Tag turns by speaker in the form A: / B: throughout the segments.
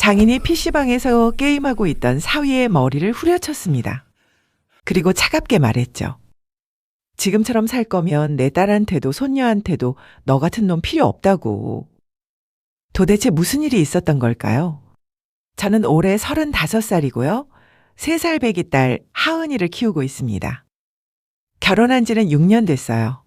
A: 장인이 PC방에서 게임하고 있던 사위의 머리를 후려쳤습니다. 그리고 차갑게 말했죠. 지금처럼 살 거면 내 딸한테도 손녀한테도 너 같은 놈 필요 없다고. 도대체 무슨 일이 있었던 걸까요? 저는 올해 35살이고요. 3살 배기 딸 하은이를 키우고 있습니다. 결혼한 지는 6년 됐어요.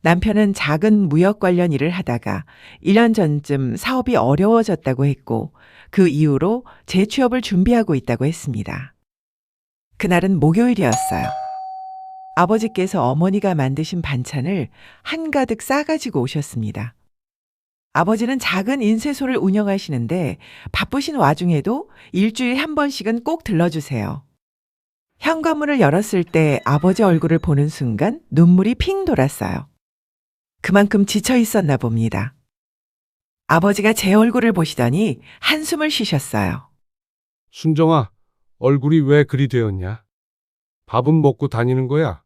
A: 남편은 작은 무역 관련 일을 하다가 1년 전쯤 사업이 어려워졌다고 했고 그 이후로 재취업을 준비하고 있다고 했습니다. 그날은 목요일이었어요. 아버지께서 어머니가 만드신 반찬을 한가득 싸가지고 오셨습니다. 아버지는 작은 인쇄소를 운영하시는데 바쁘신 와중에도 일주일에 한 번씩은 꼭 들러주세요. 현관문을 열었을 때 아버지 얼굴을 보는 순간 눈물이 핑 돌았어요. 그만큼 지쳐 있었나 봅니다. 아버지가 제 얼굴을 보시더니 한숨을 쉬셨어요.
B: 순정아, 얼굴이 왜 그리 되었냐? 밥은 먹고 다니는 거야?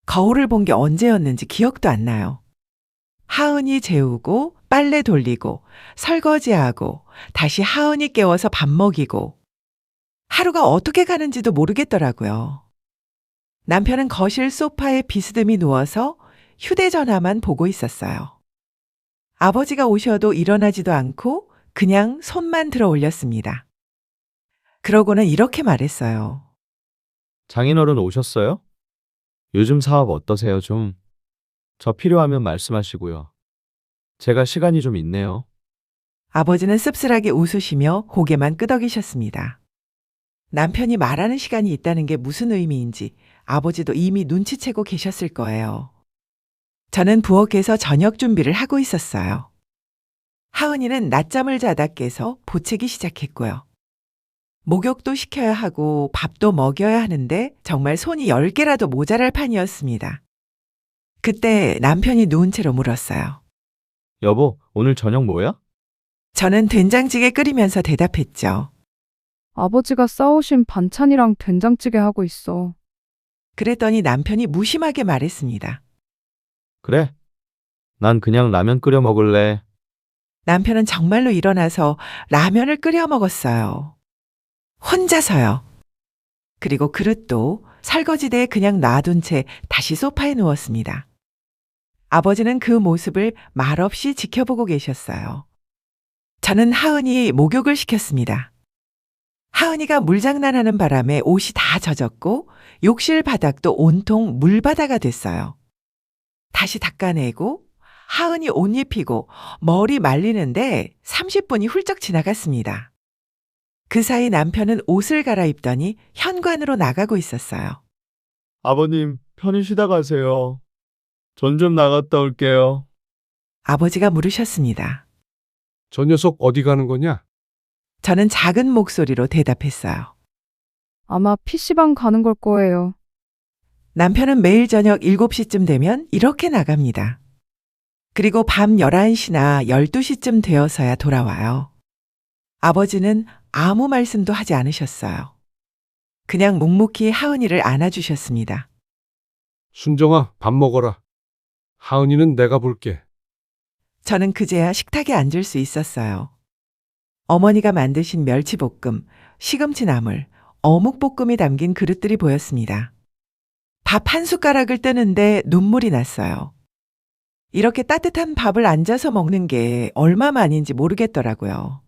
A: 거울을 본 게 언제였는지 기억도 안 나요. 하은이 재우고 빨래 돌리고 설거지하고 다시 하은이 깨워서 밥 먹이고 하루가 어떻게 가는지도 모르겠더라고요. 남편은 거실 소파에 비스듬히 누워서 휴대전화만 보고 있었어요. 아버지가 오셔도 일어나지도 않고 그냥 손만 들어 올렸습니다. 그러고는 이렇게 말했어요.
C: 장인어른 오셨어요? 요즘 사업 어떠세요 좀? 저 필요하면 말씀하시고요. 제가 시간이 좀 있네요.
A: 아버지는 씁쓸하게 웃으시며 고개만 끄덕이셨습니다. 남편이 말하는 시간이 있다는 게 무슨 의미인지 아버지도 이미 눈치채고 계셨을 거예요. 저는 부엌에서 저녁 준비를 하고 있었어요. 하은이는 낮잠을 자다 깨서 보채기 시작했고요. 목욕도 시켜야 하고 밥도 먹여야 하는데 정말 손이 10개라도 모자랄 판이었습니다. 그때 남편이 누운 채로 물었어요.
C: 여보, 오늘 저녁 뭐야?
A: 저는 된장찌개 끓이면서 대답했죠.
D: 아버지가 싸오신 반찬이랑 된장찌개 하고 있어.
A: 그랬더니 남편이 무심하게 말했습니다.
C: 그래. 난 그냥 라면 끓여 먹을래.
A: 남편은 정말로 일어나서 라면을 끓여 먹었어요. 혼자서요. 그리고 그릇도 설거지대에 그냥 놔둔 채 다시 소파에 누웠습니다. 아버지는 그 모습을 말없이 지켜보고 계셨어요. 저는 하은이 목욕을 시켰습니다. 하은이가 물장난하는 바람에 옷이 다 젖었고 욕실 바닥도 온통 물바다가 됐어요. 다시 닦아내고 하은이 옷 입히고 머리 말리는데 30분이 훌쩍 지나갔습니다. 그 사이 남편은 옷을 갈아입더니 현관으로 나가고 있었어요.
C: 아버님, 편히 쉬다 가세요. 전 좀 나갔다 올게요.
A: 아버지가 물으셨습니다.
B: 저 녀석 어디 가는 거냐?
A: 저는 작은 목소리로 대답했어요.
D: 아마 PC방 가는 걸 거예요.
A: 남편은 매일 저녁 7시쯤 되면 이렇게 나갑니다. 그리고 밤 11시나 12시쯤 되어서야 돌아와요. 아버지는 아무 말씀도 하지 않으셨어요. 그냥 묵묵히 하은이를 안아주셨습니다.
B: 순정아, 밥 먹어라. 하은이는 내가 볼게.
A: 저는 그제야 식탁에 앉을 수 있었어요. 어머니가 만드신 멸치볶음, 시금치 나물, 어묵볶음이 담긴 그릇들이 보였습니다. 밥 한 숟가락을 뜨는데 눈물이 났어요. 이렇게 따뜻한 밥을 앉아서 먹는 게 얼마만인지 모르겠더라고요.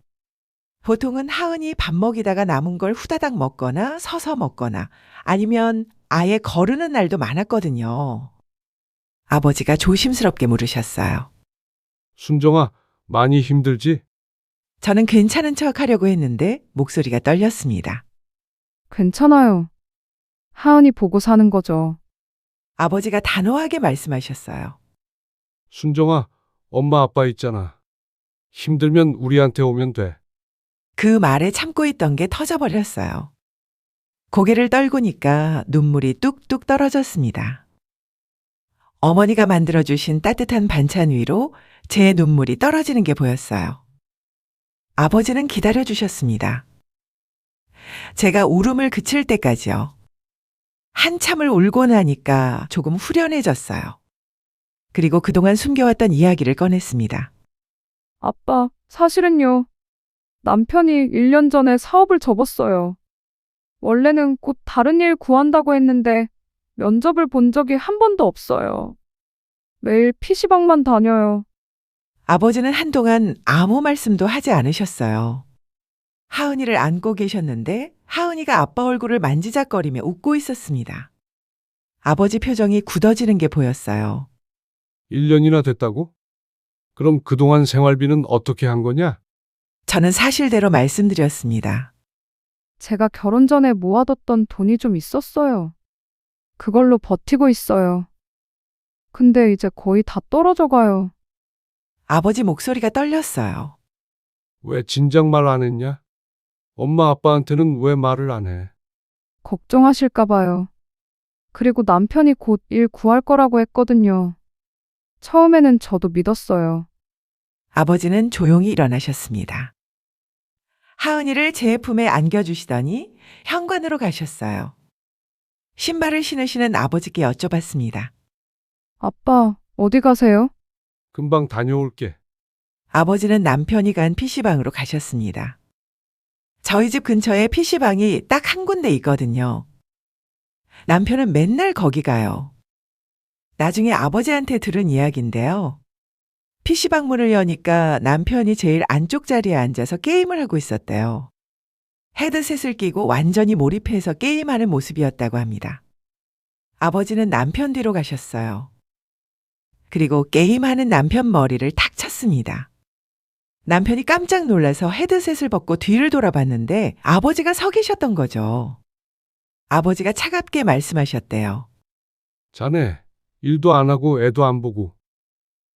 A: 보통은 하은이 밥 먹이다가 남은 걸 후다닥 먹거나 서서 먹거나 아니면 아예 거르는 날도 많았거든요. 아버지가 조심스럽게 물으셨어요.
B: 순정아, 많이 힘들지?
A: 저는 괜찮은 척 하려고 했는데 목소리가 떨렸습니다.
D: 괜찮아요. 하은이 보고 사는 거죠.
A: 아버지가 단호하게 말씀하셨어요.
B: 순정아, 엄마 아빠 있잖아. 힘들면 우리한테 오면 돼.
A: 그 말에 참고 있던 게 터져버렸어요. 고개를 떨구니까 눈물이 뚝뚝 떨어졌습니다. 어머니가 만들어주신 따뜻한 반찬 위로 제 눈물이 떨어지는 게 보였어요. 아버지는 기다려주셨습니다. 제가 울음을 그칠 때까지요. 한참을 울고 나니까 조금 후련해졌어요. 그리고 그동안 숨겨왔던 이야기를 꺼냈습니다.
D: 아빠, 사실은요. 남편이 1년 전에 사업을 접었어요. 원래는 곧 다른 일 구한다고 했는데 면접을 본 적이 한 번도 없어요. 매일 PC방만 다녀요.
A: 아버지는 한동안 아무 말씀도 하지 않으셨어요. 하은이를 안고 계셨는데 하은이가 아빠 얼굴을 만지작거리며 웃고 있었습니다. 아버지 표정이 굳어지는 게 보였어요.
B: 1년이나 됐다고? 그럼 그동안 생활비는 어떻게 한 거냐?
A: 저는 사실대로 말씀드렸습니다.
D: 제가 결혼 전에 모아뒀던 돈이 좀 있었어요. 그걸로 버티고 있어요. 근데 이제 거의 다 떨어져 가요.
A: 아버지 목소리가 떨렸어요.
B: 왜 진작 말 안 했냐? 엄마 아빠한테는 왜 말을 안 해?
D: 걱정하실까 봐요. 그리고 남편이 곧 일 구할 거라고 했거든요. 처음에는 저도 믿었어요.
A: 아버지는 조용히 일어나셨습니다. 하은이를 제 품에 안겨주시더니 현관으로 가셨어요. 신발을 신으시는 아버지께 여쭤봤습니다.
D: 아빠, 어디 가세요?
B: 금방 다녀올게.
A: 아버지는 남편이 간 PC방으로 가셨습니다. 저희 집 근처에 PC방이 딱 한 군데 있거든요. 남편은 맨날 거기 가요. 나중에 아버지한테 들은 이야기인데요. PC방 문을 여니까 남편이 제일 안쪽 자리에 앉아서 게임을 하고 있었대요. 헤드셋을 끼고 완전히 몰입해서 게임하는 모습이었다고 합니다. 아버지는 남편 뒤로 가셨어요. 그리고 게임하는 남편 머리를 탁 쳤습니다. 남편이 깜짝 놀라서 헤드셋을 벗고 뒤를 돌아봤는데 아버지가 서 계셨던 거죠. 아버지가 차갑게 말씀하셨대요.
B: 자네, 일도 안 하고 애도 안 보고.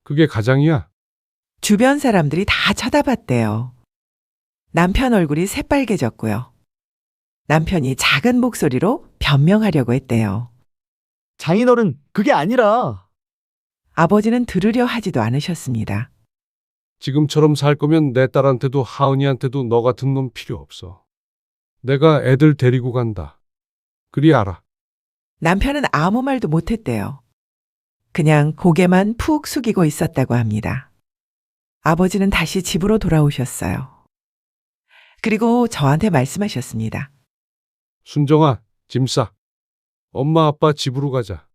B: 그게 가장이야?
A: 주변 사람들이 다 쳐다봤대요. 남편 얼굴이 새빨개졌고요. 남편이 작은 목소리로 변명하려고 했대요.
C: 장인어른, 그게 아니라.
A: 아버지는 들으려 하지도 않으셨습니다.
B: 지금처럼 살 거면 내 딸한테도 하은이한테도 너 같은 놈 필요 없어. 내가 애들 데리고 간다. 그리 알아.
A: 남편은 아무 말도 못했대요. 그냥 고개만 푹 숙이고 있었다고 합니다. 아버지는 다시 집으로 돌아오셨어요. 그리고 저한테 말씀하셨습니다.
B: 순정아, 짐 싸. 엄마 아빠 집으로 가자.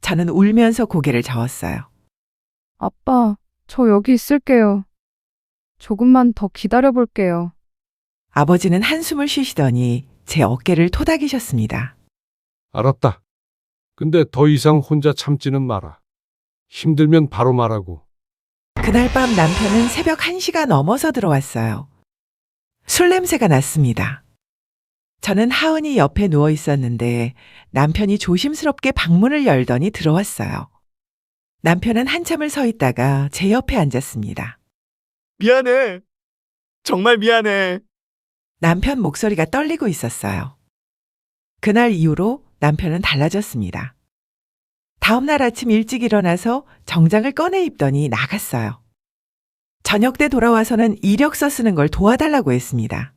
A: 저는 울면서 고개를 저었어요.
D: 아빠, 저 여기 있을게요. 조금만 더 기다려 볼게요.
A: 아버지는 한숨을 쉬시더니 제 어깨를 토닥이셨습니다.
B: 알았다. 근데 더 이상 혼자 참지는 마라. 힘들면 바로 말하고.
A: 그날 밤 남편은 새벽 1시가 넘어서 들어왔어요. 술 냄새가 났습니다. 저는 하은이 옆에 누워 있었는데 남편이 조심스럽게 방문을 열더니 들어왔어요. 남편은 한참을 서 있다가 제 옆에 앉았습니다.
C: 미안해. 정말 미안해.
A: 남편 목소리가 떨리고 있었어요. 그날 이후로 남편은 달라졌습니다. 다음 날 아침 일찍 일어나서 정장을 꺼내 입더니 나갔어요. 저녁 때 돌아와서는 이력서 쓰는 걸 도와달라고 했습니다.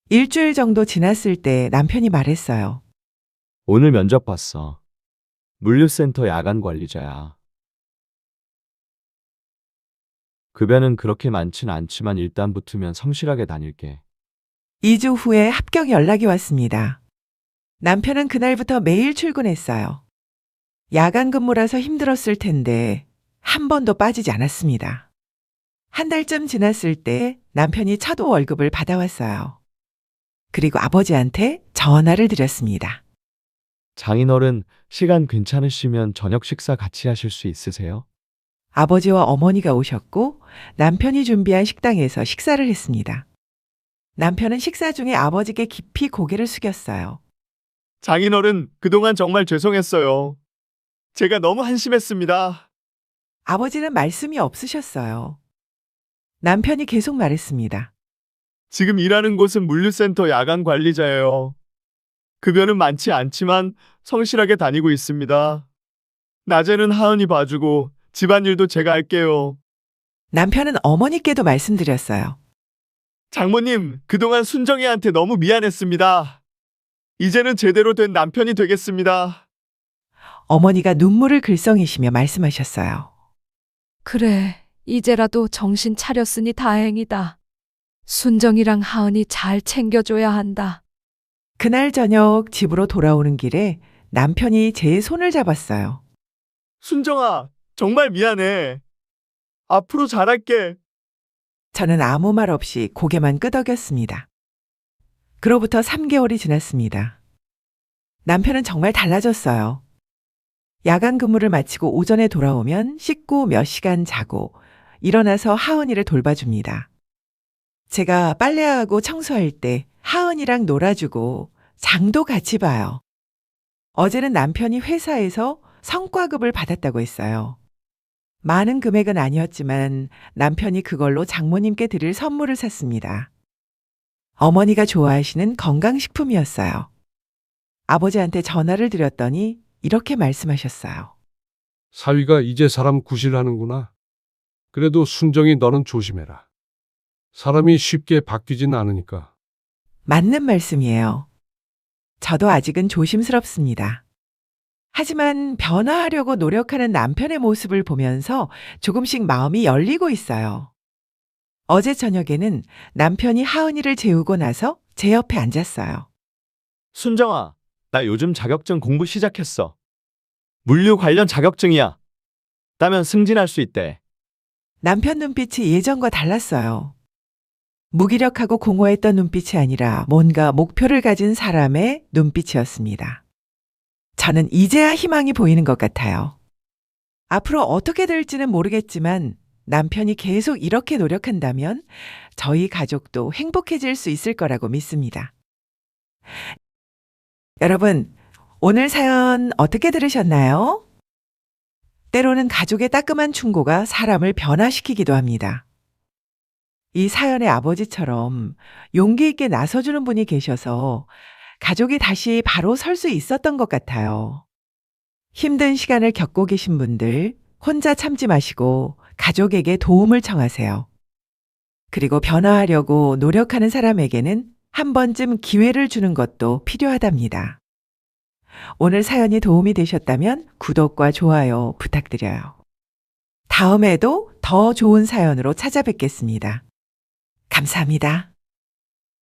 A: 일주일 정도 지났을 때 남편이 말했어요.
C: 오늘 면접 봤어. 물류센터 야간 관리자야. 급여는 그렇게 많진 않지만 일단 붙으면 성실하게 다닐게.
A: 2주 후에 합격 연락이 왔습니다. 남편은 그날부터 매일 출근했어요. 야간 근무라서 힘들었을 텐데 한 번도 빠지지 않았습니다. 한 달쯤 지났을 때 남편이 첫 월급을 받아왔어요. 그리고 아버지한테 전화를 드렸습니다.
C: 장인어른, 시간 괜찮으시면 저녁 식사 같이 하실 수 있으세요?
A: 아버지와 어머니가 오셨고 남편이 준비한 식당에서 식사를 했습니다. 남편은 식사 중에 아버지께 깊이 고개를 숙였어요.
C: 장인어른, 그동안 정말 죄송했어요. 제가 너무 한심했습니다.
A: 아버지는 말씀이 없으셨어요. 남편이 계속 말했습니다.
C: 지금 일하는 곳은 물류센터 야간 관리자예요. 급여는 많지 않지만 성실하게 다니고 있습니다. 낮에는 하은이 봐주고 집안일도 제가 할게요.
A: 남편은 어머니께도 말씀드렸어요.
C: 장모님, 그동안 순정이한테 너무 미안했습니다. 이제는 제대로 된 남편이 되겠습니다.
A: 어머니가 눈물을 글썽이시며 말씀하셨어요.
E: 그래, 이제라도 정신 차렸으니 다행이다. 순정이랑 하은이 잘 챙겨줘야 한다.
A: 그날 저녁 집으로 돌아오는 길에 남편이 제 손을 잡았어요.
C: 순정아, 정말 미안해. 앞으로 잘할게.
A: 저는 아무 말 없이 고개만 끄덕였습니다. 그로부터 3개월이 지났습니다. 남편은 정말 달라졌어요. 야간 근무를 마치고 오전에 돌아오면 씻고 몇 시간 자고 일어나서 하은이를 돌봐줍니다. 제가 빨래하고 청소할 때 하은이랑 놀아주고 장도 같이 봐요. 어제는 남편이 회사에서 성과급을 받았다고 했어요. 많은 금액은 아니었지만 남편이 그걸로 장모님께 드릴 선물을 샀습니다. 어머니가 좋아하시는 건강식품이었어요. 아버지한테 전화를 드렸더니 이렇게 말씀하셨어요.
B: 사위가 이제 사람 구실하는구나. 그래도 순정이 너는 조심해라. 사람이 쉽게 바뀌진 않으니까.
A: 맞는 말씀이에요. 저도 아직은 조심스럽습니다. 하지만 변화하려고 노력하는 남편의 모습을 보면서 조금씩 마음이 열리고 있어요. 어제 저녁에는 남편이 하은이를 재우고 나서 제 옆에 앉았어요.
C: 순정아, 나 요즘 자격증 공부 시작했어. 물류 관련 자격증이야. 따면 승진할 수 있대.
A: 남편 눈빛이 예전과 달랐어요. 무기력하고 공허했던 눈빛이 아니라 뭔가 목표를 가진 사람의 눈빛이었습니다. 저는 이제야 희망이 보이는 것 같아요. 앞으로 어떻게 될지는 모르겠지만 남편이 계속 이렇게 노력한다면 저희 가족도 행복해질 수 있을 거라고 믿습니다. 여러분, 오늘 사연 어떻게 들으셨나요? 때로는 가족의 따끔한 충고가 사람을 변화시키기도 합니다. 이 사연의 아버지처럼 용기 있게 나서주는 분이 계셔서 가족이 다시 바로 설 수 있었던 것 같아요. 힘든 시간을 겪고 계신 분들 혼자 참지 마시고 가족에게 도움을 청하세요. 그리고 변화하려고 노력하는 사람에게는 한 번쯤 기회를 주는 것도 필요하답니다. 오늘 사연이 도움이 되셨다면 구독과 좋아요 부탁드려요. 다음에도 더 좋은 사연으로 찾아뵙겠습니다. 감사합니다.